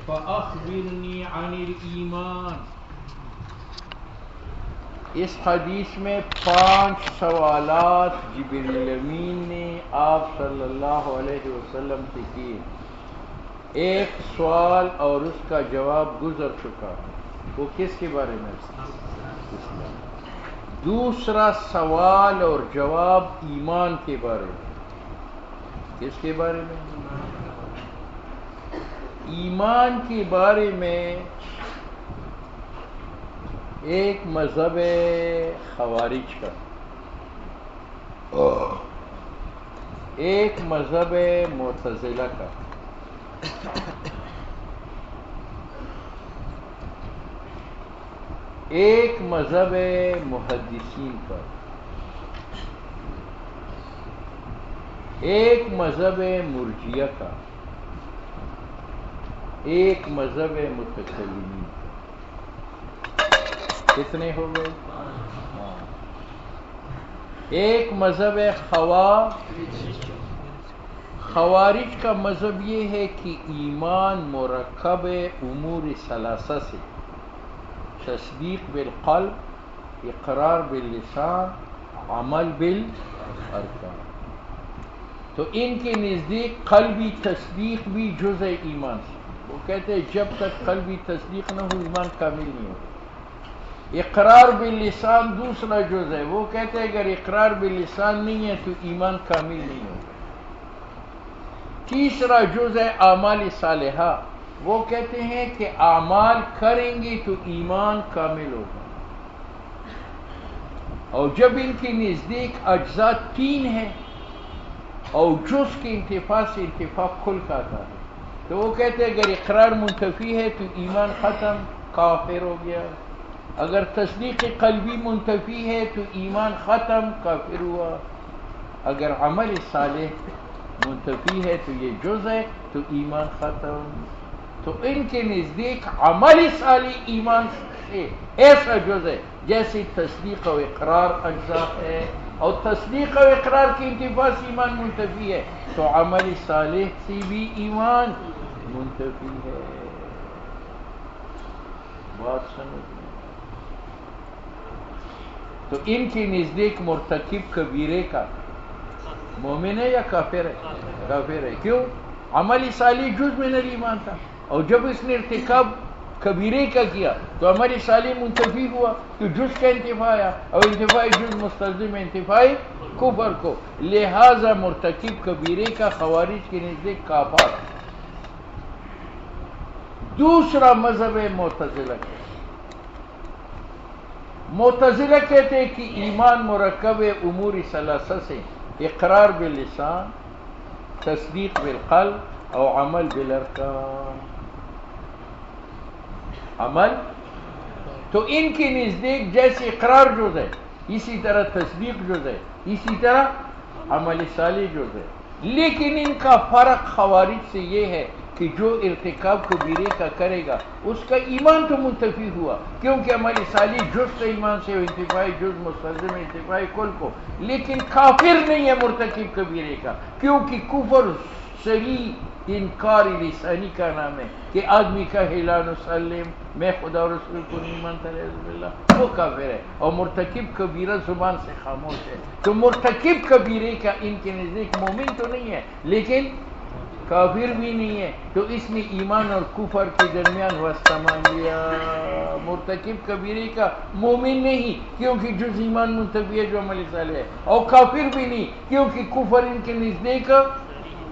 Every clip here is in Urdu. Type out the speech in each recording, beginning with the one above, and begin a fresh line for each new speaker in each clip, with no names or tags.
فأخبرنی عن الایمان. اس حدیث میں 5 سوالات جبریل امین نے آپ صلی اللہ علیہ وسلم سے کیے. ایک سوال اور اس کا جواب گزر چکا، وہ کس کے بارے میں؟ اسلام. دوسرا سوال اور جواب ایمان کے بارے میں. کس کے بارے میں؟ ایمان کے بارے میں. ایک مذہب خوارج کا، ایک مذہب معتزلہ کا، ایک مذہب محدثین کا، ایک مذہب مرجئہ کا، ایک مذہب متکلمین کا. کتنے ہو گئے؟ ایک مذہب خوارج کا مذہب یہ ہے کہ ایمان مرکب امور ثلاثہ سے، تصدیق بالقلب، اقرار باللسان، عمل بالارکان. تو ان کے نزدیک قلبی تصدیق بھی جزء ایمان سے. وہ کہتے ہیں جب تک قلبی تصدیق نہ ہو ایمان کامل نہیں ہو. اقرار باللسان دوسرا جز ہے. وہ کہتے ہیں اگر اقرار باللسان نہیں ہے تو ایمان کامل نہیں ہوگا. تیسرا جز ہے اعمال صالحہ. وہ کہتے ہیں کہ اعمال کریں گے تو ایمان کامل ہوگا. اور جب ان کے نزدیک اجزاء 3 ہیں اور جز کے انتفاع سے انتفاع کل کا آتا ہے، تو وہ کہتے ہیں اگر اقرار منتفی ہے تو ایمان ختم، کافر ہو گیا. اگر تصدیق قلبی منتفی ہے تو ایمان ختم، کافر ہوا. اگر عمل صالح منتفی ہے تو یہ جز ہے تو ایمان ختم. تو ان کے نزدیک عمل صالح ایمان سے ایسا جز ہے جیسے تصدیق و اقرار اجزاء ہے، اور تصدیق و اقرار کی انتفاع سے ایمان منتفی ہے تو عمل صالح سے بھی ایمان منتفی ہے. بات سمجھ. تو ان کے نزدیک مرتکب کبیرے کا مومن ہے یا کافر ہے؟ کافر ہے. کیوں؟ عمل صالح جز من الایمان تھا، اور جب اس نے ارتکاب کبیرے کا کیا تو عمل صالح منتفی ہوا تو جز کا انتفاع آیا، اور انتفاع جز مستلزم انتفاع کفر کو. لہذا مرتکب کبیرے کا خوارج کے نزدیک کافر. دوسرا مذہب معتزلہ کا. معتزلہ کہتے ہیں کہ ایمان مرکب امور ثلاثہ سے، اقرار باللسان، تصدیق بالقلب اور عمل بالارکان. عمل تو ان کے نزدیک جیسے اقرار جز ہے اسی طرح تصدیق جز ہے، اسی طرح عمل صالح جز ہے. لیکن ان کا فرق خوارج سے یہ ہے کہ جو ارتکاب کبیرے کا کرے گا اس کا ایمان تو منتفی ہوا، کیونکہ عمل صالح جز سے ایمان سے انتفاع جز مستلزم انتفاع کل کو. لیکن کافر نہیں ہے مرتکب کبیرے کا، کیونکہ کفر صریح انکار لسانی کا نام ہے کہ آدمی کا لا نسلم، میں خدا و رسول کو نہیں مانتا، وہ کافر ہے. اور مرتکب کبیرہ زبان سے خاموش ہے. تو مرتکب کبیرے کا ان کے نزدیک مومن تو نہیں ہے لیکن کافر بھی نہیں ہے، تو اس نے ایمان اور کفر کے درمیان واسطہ مان لیا. مرتکب کبیرے کا مومن نہیں کیونکہ جز ایمان منتفی ہے جو عمل صالح ہے، اور کافر بھی نہیں کیونکہ کفر ان کے نزدیک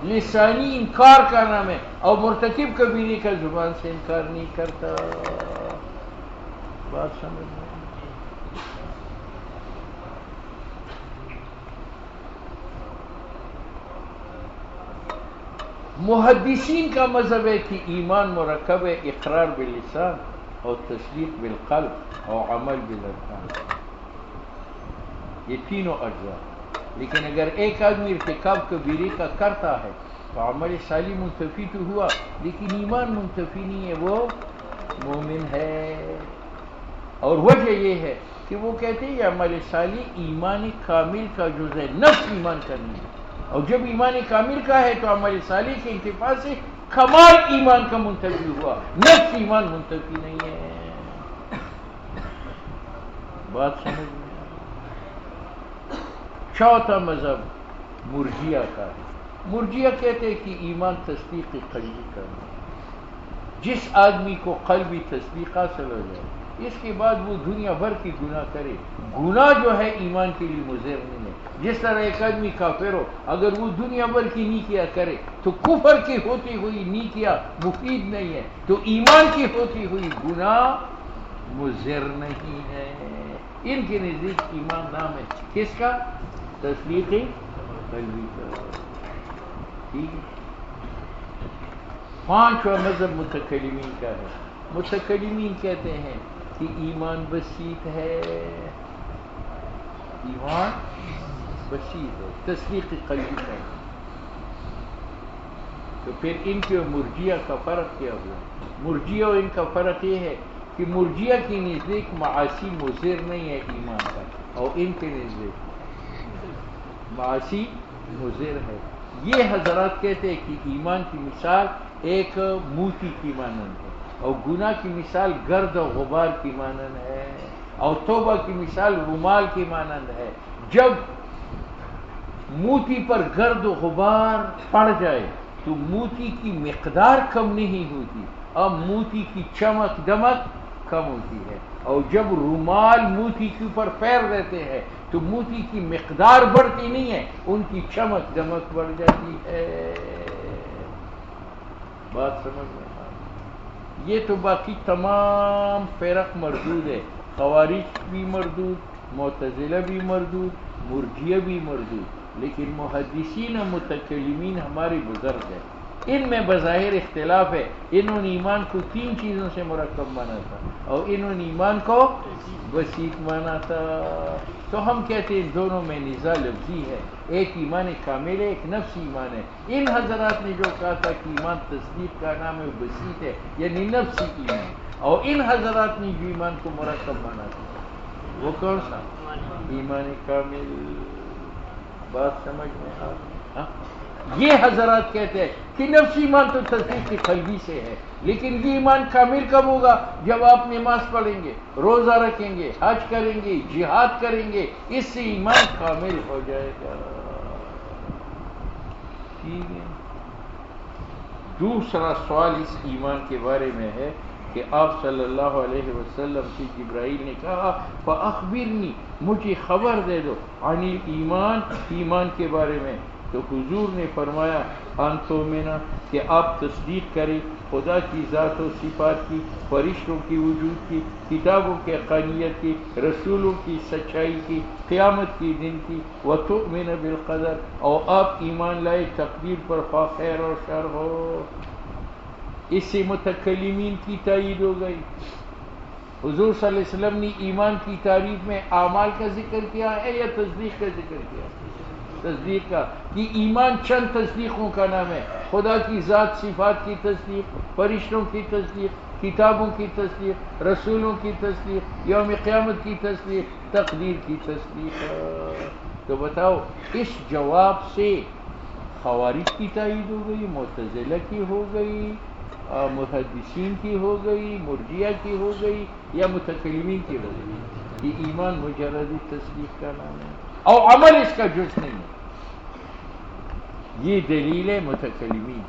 لسانی انکار کا نام ہے، اور مرتکب کبیرے کا زبان سے انکار نہیں کرتا. بات سمجھ میں؟ محدثین کا مذہب ہے کہ ایمان مرکب ہے اقرار باللسان اور تصدیق بالقلب اور عمل بالارکان. یہ تینوں اجزاء. لیکن اگر ایک آدمی ارتکاب کبیرے کا کرتا ہے تو عمل صالح منتفی تو ہوا لیکن ایمان منتفی نہیں ہے، وہ مومن ہے. اور وجہ یہ ہے کہ وہ کہتے ہیں یہ عمل صالح ایمان کامل کا جز ہے، نفس ایمان کا نہیں ہے. اور جب ایمان کامل کا ہے تو عمل صالح کے انتفاع سے کمال ایمان کا منتفی ہوا، نفس ایمان منتفی نہیں ہے. بات سمجھ میں آ رہی؟ چوتھا مذہب مرجیہ کا ہے. مرجیہ کہتے ہیں کہ ایمان تصدیق قلبی کرنا. جس آدمی کو قلبی تصدیق حاصل ہو جائے اس کے بعد وہ دنیا بھر کی گناہ کرے، گناہ جو ہے ایمان کے لیے مضر نہیں ہے. جس طرح ایک آدمی کافر ہو، اگر وہ دنیا بھر کی نیکیاں کرے تو کفر کی ہوتی ہوئی نیکیاں مفید نہیں ہے، تو ایمان کی ہوتی ہوئی گناہ مضر نہیں ہے. ان کے نزدیک ایمان نام ہے کس کا؟ تصدیق قلبی کا. ٹھیک ہے. پانچواں مذہب متکلمین کا ہے. متکلمین کہتے ہیں کہ ایمان بسیط ہے، ایمان بسیط ہے، تصدیق قلبی کا ہے. تو پھر ان کے مرجیہ کا فرق کیا ہوا؟ مرجیہ اور ان کا فرق یہ ہے کہ مرجیہ کی نزدیک معاصی مضر نہیں ہے ایمان کا، اور ان کے نزدیک معاصی مضر ہے. یہ حضرات کہتے ہیں کہ ایمان کی مثال ایک موتی کی مانند ہے، اور گناہ کی مثال گرد و غبار کی مانند ہے، اور توبہ کی مثال رومال کی مانند ہے. جب موتی پر گرد و غبار پڑ جائے تو موتی کی مقدار کم نہیں ہوتی، اب موتی کی چمک دمک کم ہوتی ہے. اور جب رومال موتی کے اوپر پیر دیتے ہیں تو موتی کی مقدار بڑھتی نہیں ہے، ان کی چمک دمک بڑھ جاتی ہے. بات سمجھ میں آ رہی؟ یہ تو باقی تمام فرق مردود ہے. خوارج بھی مردود، معتزلہ بھی مردود، مرجیہ بھی مردود. لیکن محدثین و متکلمین ہمارے بزرگ ہیں، ان میں بظاہر اختلاف ہے. انہوں نے ایمان کو تین چیزوں سے مرکب مانا تھا اور انہوں نے ایمان کو بسیط مانا تھا. تو ہم کہتے ہیں ان دونوں میں نزاع لفظی ہے. ایک ایمان کامل ہے، ایک نفسی ایمان ہے. ان حضرات نے جو کہا تھا کہ ایمان تصدیق کا نام ہے وہ بسیط ہے، یعنی نفسی ایمان. اور ان حضرات نے جو ایمان کو مرکب مانا تھا وہ کون سا؟ ایمان کامل. بات سمجھ میں آ رہی؟ یہ حضرات کہتے ہیں کہ نفسی ایمان تو تصدیق قلبی سے ہے، لیکن یہ ایمان کامل کب ہوگا؟ جب آپ نماز پڑھیں گے، روزہ رکھیں گے، حج کریں گے، جہاد کریں گے، اس سے ایمان کامل ہو جائے گا. ٹھیک ہے. دوسرا سوال اس ایمان کے بارے میں ہے کہ آپ صلی اللہ علیہ وسلم سے جبرائیل نے کہا فَأَخْبِرْنِي، مجھے خبر دے دو، عن الایمان، ایمان کے بارے میں. تو حضور نے فرمایا ان تؤمن، کہ آپ تصدیق کریں خدا کی ذات و صفات کی، فرشتوں کی وجود کی، کتابوں کے حقانیت کی، رسولوں کی سچائی کی، قیامت کی دن کی، وتؤمن بالقدر، اور آپ ایمان لائے تقدیر پر، خواہ خیر اور شر ہو. اس سے متکلمین کی تائید ہو گئی. حضور صلی اللہ علیہ وسلم نے ایمان کی تعریف میں اعمال کا ذکر کیا ہے یا تصدیق کا ذکر کیا ہے؟ تصدیق کا. کہ ایمان چند تصدیقوں کا نام ہے: خدا کی ذات صفات کی تصدیق، فرشتوں کی تصدیق، کتابوں کی تصدیق، رسولوں کی تصدیق، یوم قیامت کی تصدیق، تقدیر کی تصدیق. تو بتاؤ، اس جواب سے خوارج کی تائید ہو گئی، معتزلہ کی ہو گئی، محدثین کی ہو گئی، مرجیہ کی ہو گئی، یا متکلمین کی ہو گئی؟ یہ ایمان مجرد تصدیق کا نام ہے اور عمل اس کا جز نہیں ہے. یہ دلیل ہے متکلمین،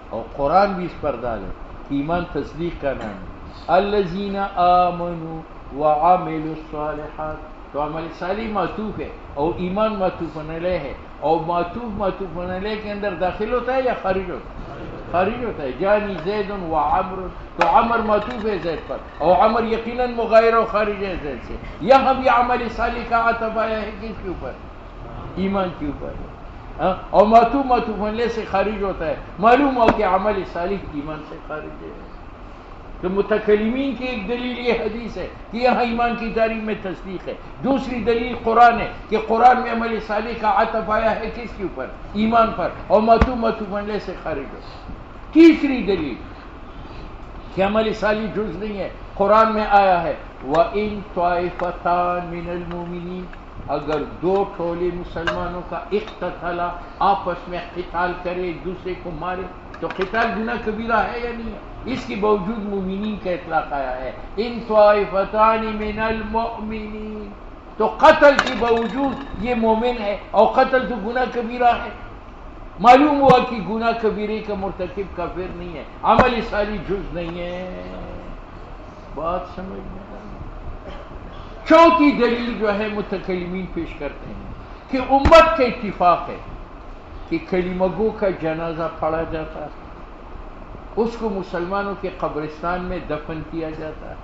اور قرآن بھی اس پر دال ہے کہ ایمان تصدیق کا نام ہے. الذین آمنوا وعملوا الصالحات. تو عمل صالح معطوف ہے اور ایمان معطوف علیہ ہے، اور معطوف علیہ کے اندر داخل ہوتا ہے یا خارج ہوتا ہے؟ خارج ہوتا ہے. جانی زید و عمر، تو عمر معطوف ہے زید پر، اور عمر یقیناً مغیر و خارج ہے زید سے. یہاں بھی عمل صالح کا عطف آیا ہے کس کے اوپر؟ ایمان کے اوپر ہے. اور معطوف علیہ سے خارج ہوتا ہے. معلوم ہو کہ عمل صالح ایمان سے خارج ہے. تو متکلمین کی ایک دلیل یہ حدیث ہے کہ یہاں ایمان کی تعریف میں تصدیق ہے. دوسری دلیل قرآن ہے کہ قرآن میں عمل صالح کا عطف آیا ہے کس کے اوپر؟ ایمان پر، اور معطوف علیہ سے خارج ہو. تیسری دلیل کہ عمل صالح جز نہیں ہے، قرآن میں آیا ہے وَإِن طَائِفَتَانْ مِنَ الْمُؤْمِنِينَ، اگر دو ٹولے مسلمانوں کا اقتتلا، آپس میں قتال کرے، ایک دوسرے کو مارے، تو قتال گناہ کبیرہ ہے یا نہیں ہے؟ اس کے باوجود مومنین کا اطلاق آیا ہے، ان طائفتان من المؤمنین، تو قتل کے باوجود یہ مومن ہے، اور قتل تو گناہ کبیرہ ہے۔ معلوم ہوا کہ گناہ کبیرے کا مرتکب کافر نہیں ہے، عمل صالح جز نہیں ہے۔ بات سمجھ میں آئی؟ چوتھی دلیل جو ہے متکلمین پیش کرتے ہیں کہ امت کا اتفاق ہے کہ کلمہ گو کا جنازہ پڑھا جاتا ہے، اس کو مسلمانوں کے قبرستان میں دفن کیا جاتا ہے،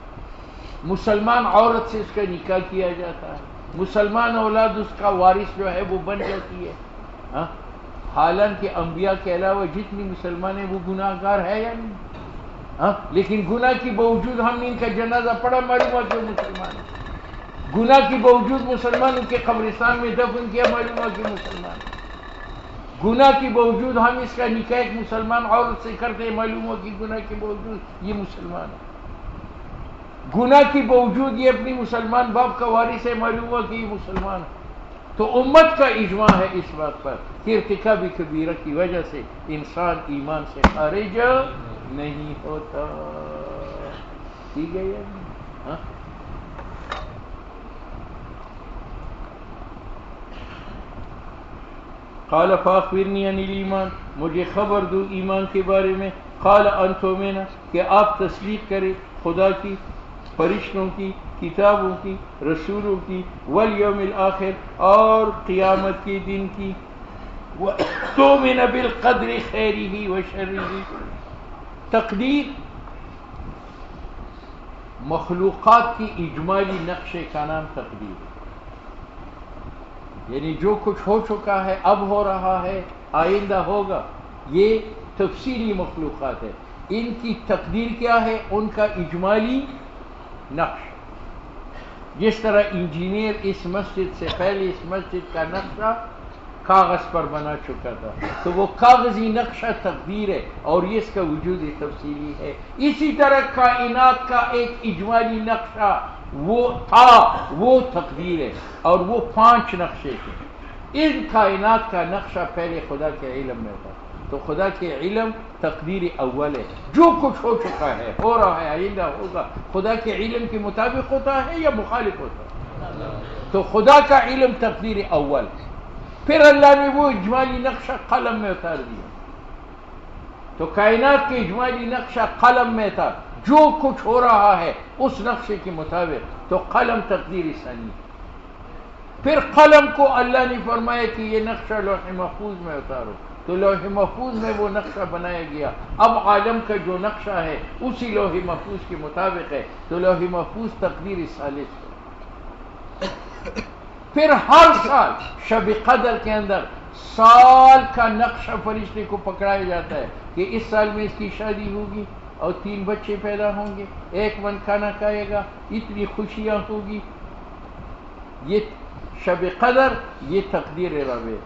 مسلمان عورت سے اس کا نکاح کیا جاتا ہے، مسلمان اولاد اس کا وارث جو ہے وہ بن جاتی ہے۔ ہاں، حالانکہ انبیاء کے علاوہ جتنی مسلمان ہیں وہ گناہ گار ہے یا نہیں؟ ہاں، لیکن گناہ کے باوجود ہم نے ان کا جنازہ پڑھا، معلوم ہوا کہ وہ مسلمان ہے۔ گناہ کے باوجود مسلمانوں کے قبرستان میں دفن کیا، معلوم ہوا کہ مسلمان ہے۔ گناہ کے باوجود ہم اس کا نکاح ایک مسلمان عورت سے کرتے ہیں، معلوم ہوا کہ گناہ کے باوجود یہ مسلمان ہے۔ گناہ کے باوجود یہ اپنی مسلمان باپ کا وارث ہے، معلوم ہوا کہ یہ مسلمان ہے۔ تو امت کا اجماع ہے اس بات پر کہ ارتکاب کبیرہ کی وجہ سے انسان ایمان سے خارج نہیں ہوتا۔ ٹھیک ہے یا نہیں؟ ہاں؟ قال فاخبرنی عن الایمان، مجھے خبر دو ایمان کے بارے میں۔ قال ان تؤمن، کہ آپ تصدیق کریں خدا کی، فرشتوں کی، کتابوں کی، رسولوں کی، والیوم الآخر، اور قیامت کے دن کی، وتؤمن بالقدر خیرہ وشرہ۔ تقدیر مخلوقات کی اجمالی نقشے کا نام تقدیر ہے، یعنی جو کچھ ہو چکا ہے، اب ہو رہا ہے، آئندہ ہوگا، یہ تفصیلی مخلوقات ہے۔ ان کی تقدیر کیا ہے؟ ان کا اجمالی نقش۔ جس طرح انجینئر اس مسجد سے پہلے اس مسجد کا نقشہ کاغذ پر بنا چکا تھا، تو وہ کاغذی نقشہ تقدیر ہے، اور یہ اس کا وجود تفصیلی ہے۔ اسی طرح کائنات کا ایک اجمالی نقشہ وہ تھا، وہ تقدیر ہے، اور وہ 5 نقشے تھے۔ ان کائنات کا نقشہ پہلے خدا کے علم میں تھا، تو خدا کے علم تقدیر اول ہے۔ جو کچھ ہو چکا ہے، ہو رہا ہے، آئندہ ہوگا، خدا کے علم کے مطابق ہوتا ہے یا مخالف ہوتا ہے؟ تو خدا کا علم تقدیر اول۔ پھر اللہ نے وہ اجمالی نقشہ قلم میں اتار دیا، تو کائنات کے اجمالی نقشہ قلم میں تھا، جو کچھ ہو رہا ہے اس نقشے کے مطابق، تو قلم تقدیر ثانی۔ پھر قلم کو اللہ نے فرمایا کہ یہ نقشہ لوح محفوظ میں اتارو، تو لوح محفوظ میں وہ نقشہ بنایا گیا۔ اب عالم کا جو نقشہ ہے اسی لوح محفوظ کے مطابق ہے، تو لوح محفوظ تقدیر ثالث ہے۔ پھر ہر سال شب قدر کے اندر سال کا نقشہ فرشتے کو پکڑایا جاتا ہے کہ اس سال میں اس کی شادی ہوگی اور 3 بچے پیدا ہوں گے، 1 من کھانا کھائے گا، اتنی خوشیاں ہوگی۔ یہ شب قدر، یہ تقدیر رب ہے۔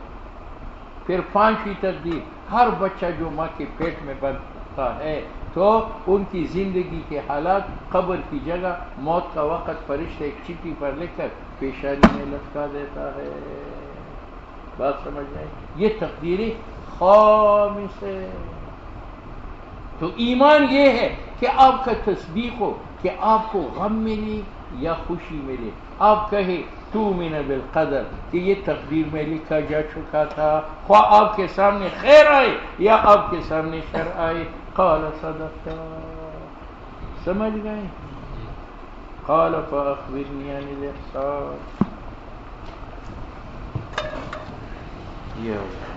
پھر 5ویں تقدیر، ہر بچہ جو ماں کے پیٹ میں بنتا ہے تو ان کی زندگی کے حالات، قبر کی جگہ، موت کا وقت فرشتے ایک چٹھی پر لکھ کر پیشانی میں لٹکا دیتا ہے۔ بات سمجھ آئی؟ یہ تقدیر خامس ہے۔ تو ایمان یہ ہے کہ آپ کا تصدیق ہو کہ آپ کو غم ملے یا خوشی ملے، آپ کہے تؤمن بالقدر کہ یہ تقدیر میں لکھا جا چکا تھا، خواہ آپ کے سامنے خیر آئے یا آپ کے سامنے شر آئے۔ قال صدقت، سمجھ گئے؟ قال فاخبرنی عن الاحسان، یہ ہوگا۔